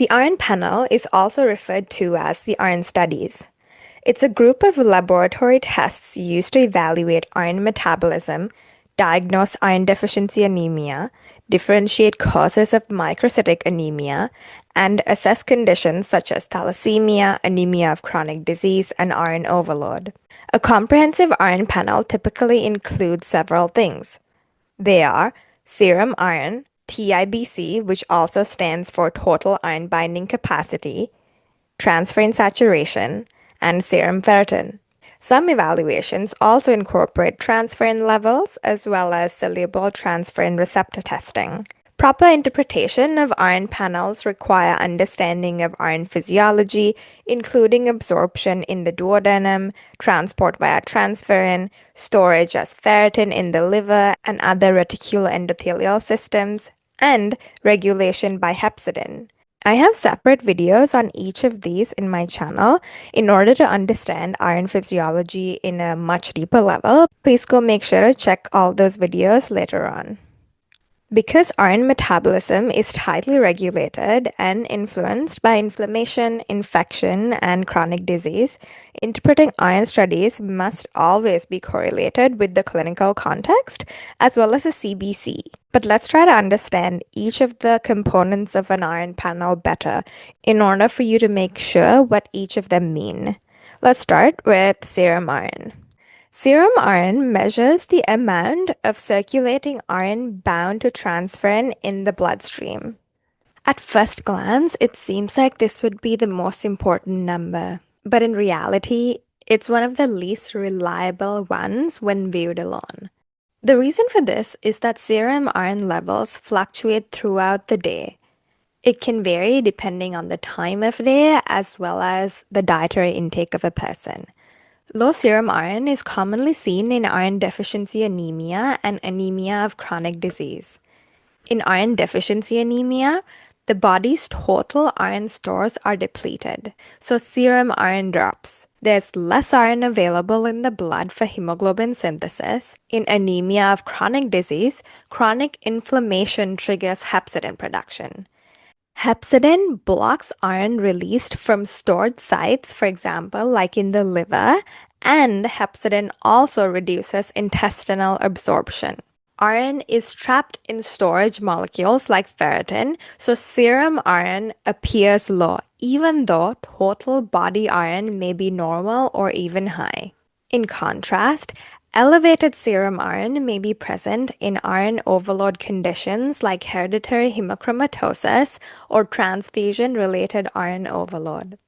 The iron panel is also referred to as the iron studies. It's a group of laboratory tests used to evaluate iron metabolism, diagnose iron deficiency anemia, differentiate causes of microcytic anemia, and assess conditions such as thalassemia, anemia of chronic disease, and iron overload. A comprehensive iron panel typically includes several things. They are serum iron, TIBC, which also stands for total iron binding capacity, transferrin saturation, and serum ferritin. Some evaluations also incorporate transferrin levels as well as soluble transferrin receptor testing. Proper interpretation of iron panels require understanding of iron physiology, including absorption in the duodenum, transport via transferrin, storage as ferritin in the liver and other reticuloendothelial systems, and regulation by hepcidin. I have separate videos on each of these in my channel. In order to understand iron physiology in a much deeper level, please go make sure to check all those videos later on. Because iron metabolism is tightly regulated and influenced by inflammation, infection, and chronic disease, interpreting iron studies must always be correlated with the clinical context as well as the CBC. But let's try to understand each of the components of an iron panel better in order for you to make sure what each of them mean. Let's start with serum iron. Serum iron measures the amount of circulating iron bound to transferrin in the bloodstream. At first glance, it seems like this would be the most important number, but in reality, it's one of the least reliable ones when viewed alone. The reason for this is that serum iron levels fluctuate throughout the day. It can vary depending on the time of day as well as the dietary intake of a person. Low serum iron is commonly seen in iron deficiency anemia and anemia of chronic disease. In iron deficiency anemia, the body's total iron stores are depleted, so serum iron drops. There's less iron available in the blood for hemoglobin synthesis. In anemia of chronic disease, chronic inflammation triggers hepcidin production. Hepcidin blocks iron released from stored sites, for example, like in the liver, and hepcidin also reduces intestinal absorption. Iron is trapped in storage molecules like ferritin, so serum iron appears low, even though total body iron may be normal or even high. In contrast, elevated serum iron may be present in iron overload conditions like hereditary hemochromatosis or transfusion-related iron overload.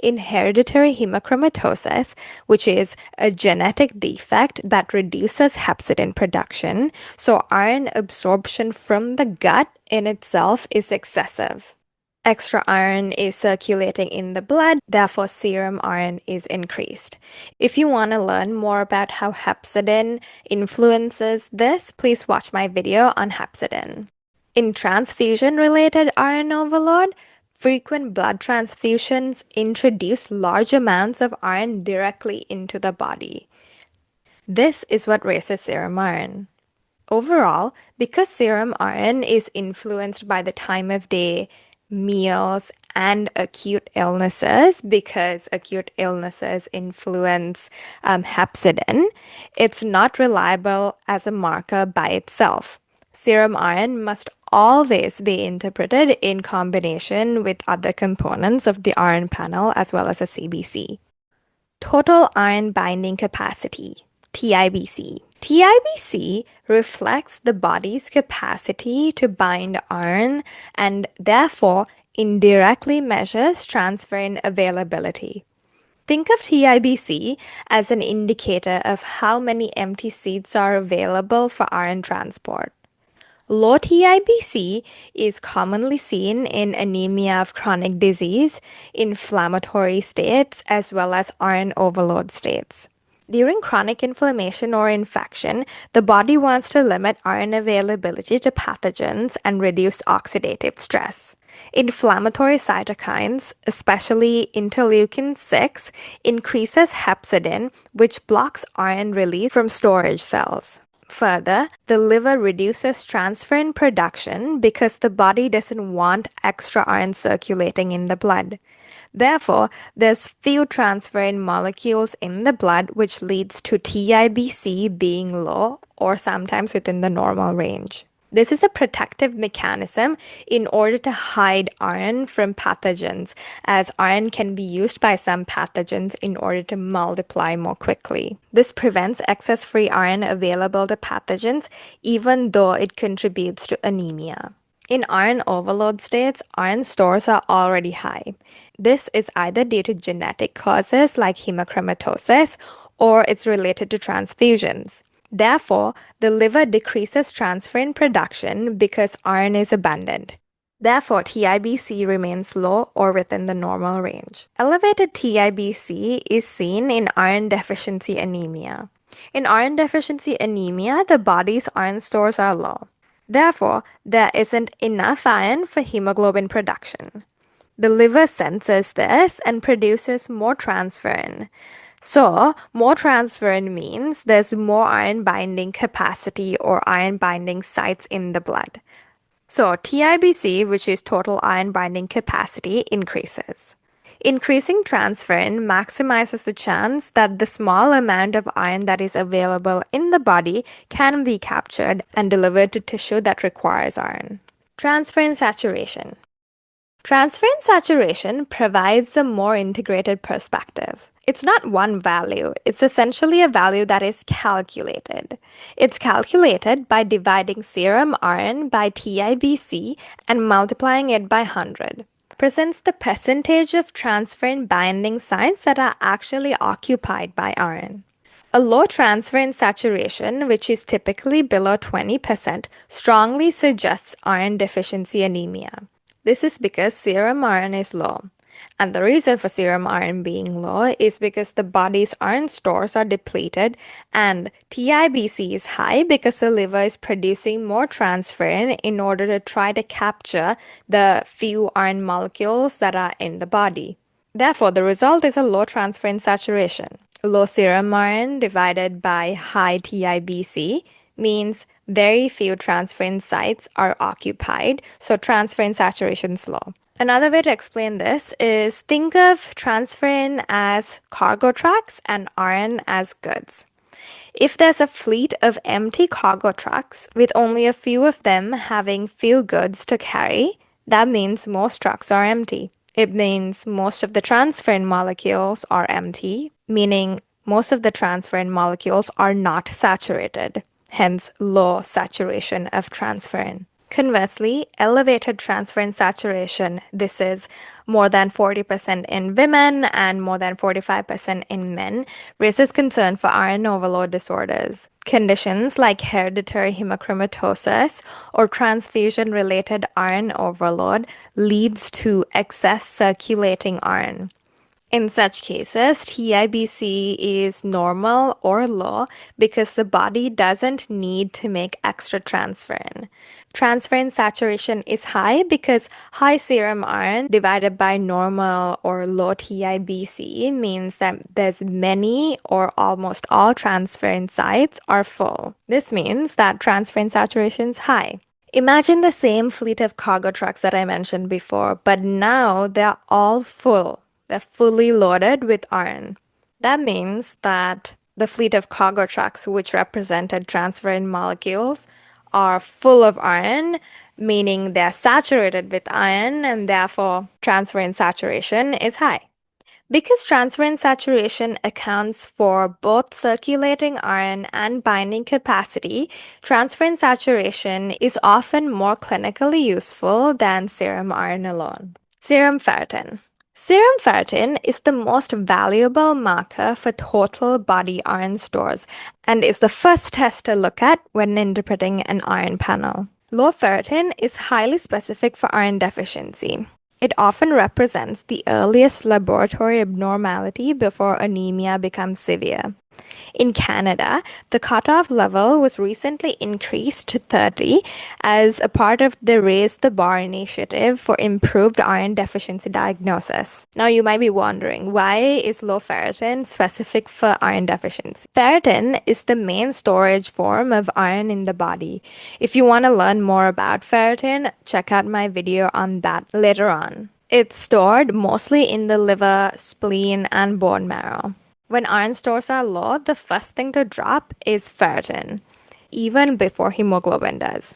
In hereditary hemochromatosis, which is a genetic defect that reduces hepcidin production, so iron absorption from the gut in itself is excessive. Extra iron is circulating in the blood, therefore serum iron is increased. If you want to learn more about how hepcidin influences this, please watch my video on hepcidin. In transfusion-related iron overload, frequent blood transfusions introduce large amounts of iron directly into the body. This is what raises serum iron. Overall, because serum iron is influenced by the time of day, meals, and acute illnesses, because acute illnesses influence hepcidin, it's not reliable as a marker by itself. Serum iron must always be interpreted in combination with other components of the iron panel as well as a CBC. Total iron binding capacity, TIBC. TIBC reflects the body's capacity to bind iron and therefore indirectly measures transferrin availability. Think of TIBC as an indicator of how many empty seats are available for iron transport. Low TIBC is commonly seen in anemia of chronic disease, inflammatory states, as well as iron overload states. During chronic inflammation or infection, the body wants to limit iron availability to pathogens and reduce oxidative stress. Inflammatory cytokines, especially interleukin-6, increases hepcidin, which blocks iron release from storage cells. Further, the liver reduces transferrin production because the body doesn't want extra iron circulating in the blood. Therefore, there's few transferrin molecules in the blood, which leads to TIBC being low or sometimes within the normal range. This is a protective mechanism in order to hide iron from pathogens, as iron can be used by some pathogens in order to multiply more quickly. This prevents excess free iron available to pathogens, even though it contributes to anemia. In iron overload states, iron stores are already high. This is either due to genetic causes like hemochromatosis or it's related to transfusions. Therefore, the liver decreases transferrin production because iron is abundant. Therefore, TIBC remains low or within the normal range. Elevated TIBC is seen in iron deficiency anemia. In iron deficiency anemia, the body's iron stores are low. Therefore, there isn't enough iron for hemoglobin production. The liver senses this and produces more transferrin. So, more transferrin means there's more iron binding capacity or iron binding sites in the blood. So, TIBC, which is total iron binding capacity, increases. Increasing transferrin maximizes the chance that the small amount of iron that is available in the body can be captured and delivered to tissue that requires iron. Transferrin saturation. Transferrin saturation provides a more integrated perspective. It's not one value, it's essentially a value that is calculated. It's calculated by dividing serum iron by TIBC and multiplying it by 100. Presents the percentage of transferrin binding sites that are actually occupied by iron. A low transferrin saturation, which is typically below 20%, strongly suggests iron deficiency anemia. This is because serum iron is low. And the reason for serum iron being low is because the body's iron stores are depleted and TIBC is high because the liver is producing more transferrin in order to try to capture the few iron molecules that are in the body. Therefore, the result is a low transferrin saturation. Low serum iron divided by high TIBC means very few transferrin sites are occupied, so transferrin saturation is low. Another way to explain this is think of transferrin as cargo trucks and iron as goods. If there's a fleet of empty cargo trucks with only a few of them having few goods to carry, that means most trucks are empty. It means most of the transferrin molecules are empty, meaning most of the transferrin molecules are not saturated, hence low saturation of transferrin. Conversely, elevated transferrin saturation, this is more than 40% in women and more than 45% in men, raises concern for iron overload disorders. Conditions like hereditary hemochromatosis or transfusion-related iron overload leads to excess circulating iron. In such cases, TIBC is normal or low because the body doesn't need to make extra transferrin. Transferrin saturation is high because high serum iron divided by normal or low TIBC means that there's many or almost all transferrin sites are full. This means that transferrin saturation is high. Imagine the same fleet of cargo trucks that I mentioned before, but now they're all full. They're fully loaded with iron. That means that the fleet of cargo trucks, which represented transferrin molecules, are full of iron, meaning they're saturated with iron, and therefore transferrin saturation is high. Because transferrin saturation accounts for both circulating iron and binding capacity, transferrin saturation is often more clinically useful than serum iron alone. Serum ferritin. Serum ferritin is the most valuable marker for total body iron stores and is the first test to look at when interpreting an iron panel. Low ferritin is highly specific for iron deficiency. It often represents the earliest laboratory abnormality before anemia becomes severe. In Canada, the cutoff level was recently increased to 30 as a part of the Raise the Bar initiative for improved iron deficiency diagnosis. Now, you might be wondering, why is low ferritin specific for iron deficiency? Ferritin is the main storage form of iron in the body. If you want to learn more about ferritin, check out my video on that later on. It's stored mostly in the liver, spleen, and bone marrow. When iron stores are low, the first thing to drop is ferritin, even before hemoglobin does.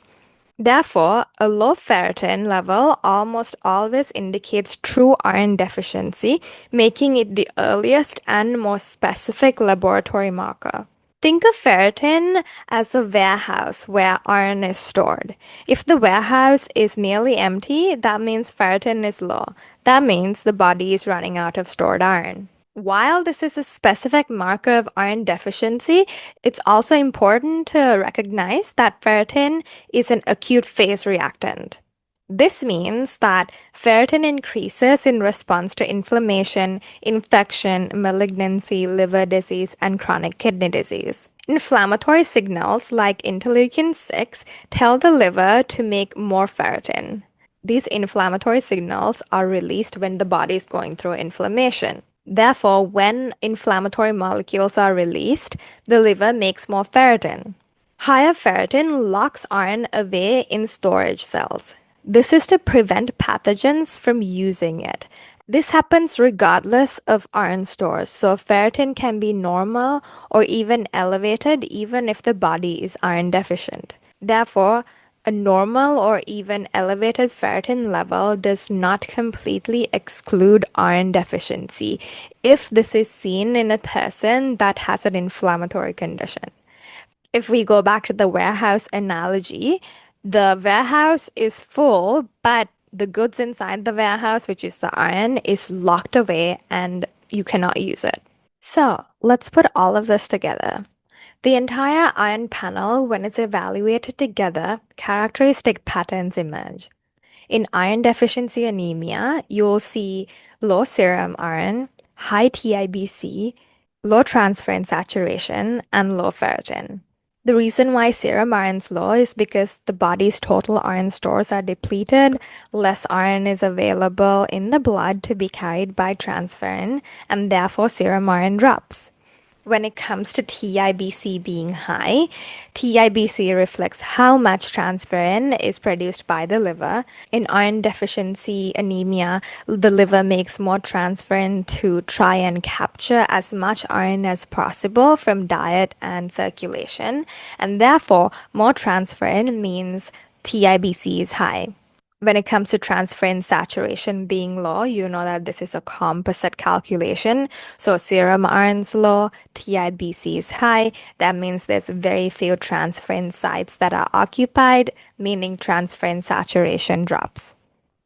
Therefore, a low ferritin level almost always indicates true iron deficiency, making it the earliest and most specific laboratory marker. Think of ferritin as a warehouse where iron is stored. If the warehouse is nearly empty, that means ferritin is low. That means the body is running out of stored iron. While this is a specific marker of iron deficiency, it's also important to recognize that ferritin is an acute phase reactant. This means that ferritin increases in response to inflammation, infection, malignancy, liver disease, and chronic kidney disease. Inflammatory signals like interleukin 6 tell the liver to make more ferritin. These inflammatory signals are released when the body is going through inflammation. Therefore, when inflammatory molecules are released, the liver makes more ferritin. Higher ferritin locks iron away in storage cells. This is to prevent pathogens from using it. This happens regardless of iron stores, so ferritin can be normal or even elevated even if the body is iron deficient. Therefore, a normal or even elevated ferritin level does not completely exclude iron deficiency if this is seen in a person that has an inflammatory condition. If we go back to the warehouse analogy, the warehouse is full, but the goods inside the warehouse, which is the iron, is locked away and you cannot use it. So let's put all of this together. The entire iron panel, when it's evaluated together, characteristic patterns emerge. In iron deficiency anemia, you'll see low serum iron, high TIBC, low transferrin saturation, and low ferritin. The reason why serum iron's low is because the body's total iron stores are depleted, less iron is available in the blood to be carried by transferrin, and therefore serum iron drops. When it comes to TIBC being high, TIBC reflects how much transferrin is produced by the liver. In iron deficiency anemia, the liver makes more transferrin to try and capture as much iron as possible from diet and circulation, and therefore, more transferrin means TIBC is high. When it comes to transferrin saturation being low, you know that this is a composite calculation. So serum iron's low, TIBC is high. That means there's very few transferrin sites that are occupied, meaning transferrin saturation drops.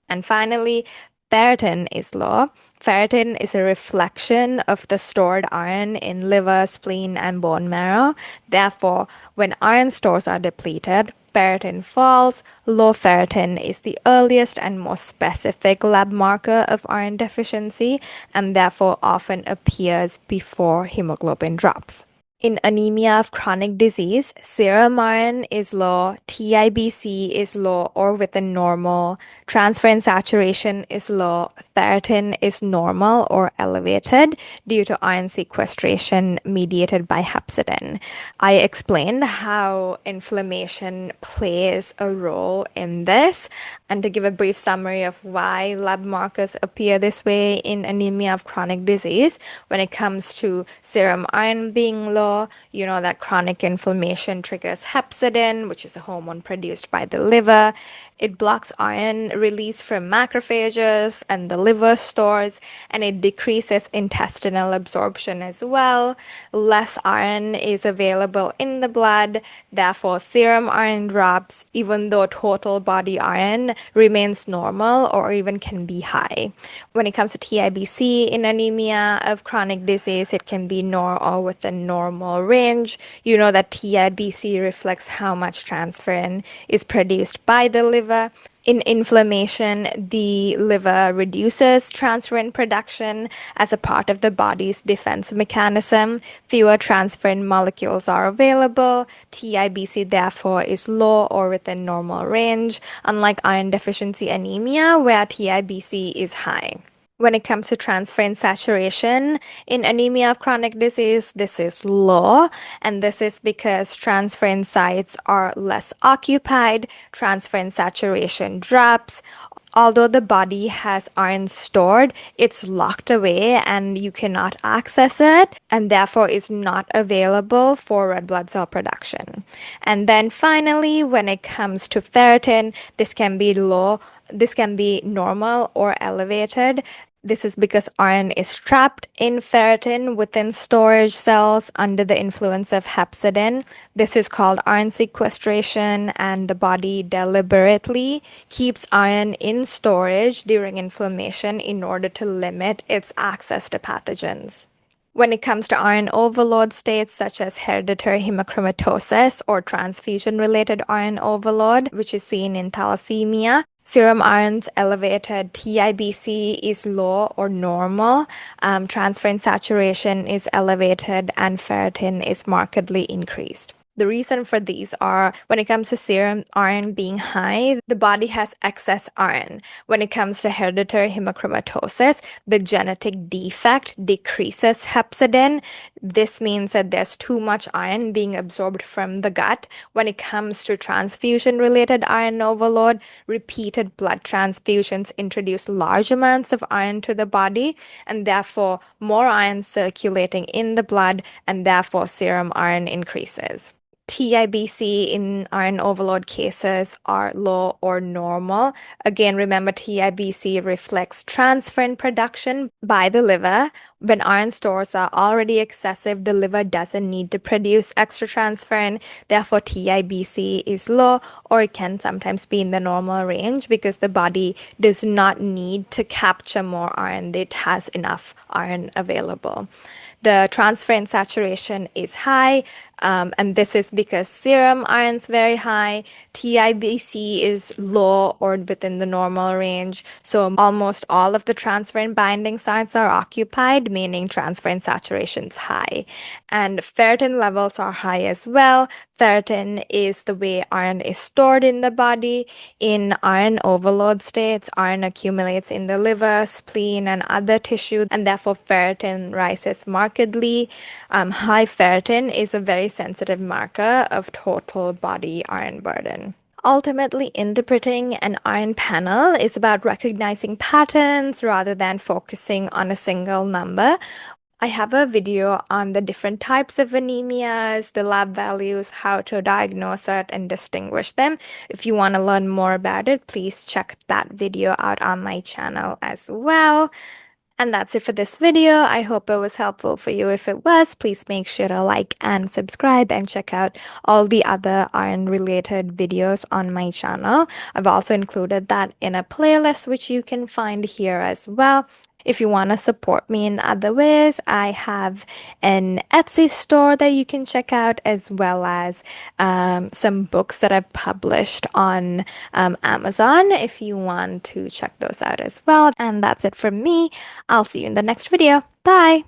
And finally, ferritin is low. Ferritin is a reflection of the stored iron in liver, spleen, and bone marrow. Therefore, when iron stores are depleted, ferritin falls. Low ferritin is the earliest and most specific lab marker of iron deficiency and therefore often appears before hemoglobin drops. In anemia of chronic disease, serum iron is low, TIBC is low or within normal, transferrin saturation is low, ferritin is normal or elevated due to iron sequestration mediated by hepcidin. I explained how inflammation plays a role in this, and to give a brief summary of why lab markers appear this way in anemia of chronic disease, when it comes to serum iron being low, you know that chronic inflammation triggers hepcidin, which is a hormone produced by the liver. It blocks iron release from macrophages and the liver stores, and it decreases intestinal absorption as well. Less iron is available in the blood, therefore serum iron drops, even though total body iron remains normal or even can be high. When it comes to TIBC in anemia of chronic disease, it can be or within normal range. You know that TIBC reflects how much transferrin is produced by the liver. In inflammation, the liver reduces transferrin production as a part of the body's defense mechanism. Fewer transferrin molecules are available. TIBC, therefore, is low or within normal range, unlike iron deficiency anemia, where TIBC is high. When it comes to transferrin saturation in anemia of chronic disease, this is low, and this is because transferrin sites are less occupied, transferrin saturation drops. Although the body has iron stored, it's locked away and you cannot access it, and therefore is not available for red blood cell production. And then finally, when it comes to ferritin, this can be low, this can be normal or elevated. This is because iron is trapped in ferritin within storage cells under the influence of hepcidin. This is called iron sequestration, and the body deliberately keeps iron in storage during inflammation in order to limit its access to pathogens. When it comes to iron overload states such as hereditary hemochromatosis or transfusion-related iron overload, which is seen in thalassemia, serum iron's elevated, TIBC is low or normal, transferrin saturation is elevated, and ferritin is markedly increased. The reason for these are when it comes to serum iron being high, the body has excess iron. When it comes to hereditary hemochromatosis, the genetic defect decreases hepcidin. This means that there's too much iron being absorbed from the gut. When it comes to transfusion-related iron overload, repeated blood transfusions introduce large amounts of iron to the body, and therefore more iron circulating in the blood, and therefore serum iron increases. TIBC in iron overload cases are low or normal. Again, remember TIBC reflects transferrin production by the liver. When iron stores are already excessive, the liver doesn't need to produce extra transferrin. Therefore, TIBC is low, or it can sometimes be in the normal range because the body does not need to capture more iron. It has enough iron available. The transferrin saturation is high, and this is because serum iron is very high. TIBC is low or within the normal range. So almost all of the transferrin binding sites are occupied, meaning transferrin saturation is high. And ferritin levels are high as well. Ferritin is the way iron is stored in the body. In iron overload states, iron accumulates in the liver, spleen, and other tissues, and therefore ferritin rises markedly. High ferritin is a very sensitive marker of total body iron burden. Ultimately, interpreting an iron panel is about recognizing patterns rather than focusing on a single number. I have a video on the different types of anemias, the lab values, how to diagnose it and distinguish them. If you want to learn more about it, please check that video out on my channel as well. And that's it for this video. I hope it was helpful for you. If it was, please make sure to like and subscribe and check out all the other iron related videos on my channel. I've also included that in a playlist which you can find here as well. If you want to support me in other ways, I have an Etsy store that you can check out, as well as some books that I've published on Amazon if you want to check those out as well. And that's it from me. I'll see you in the next video. Bye!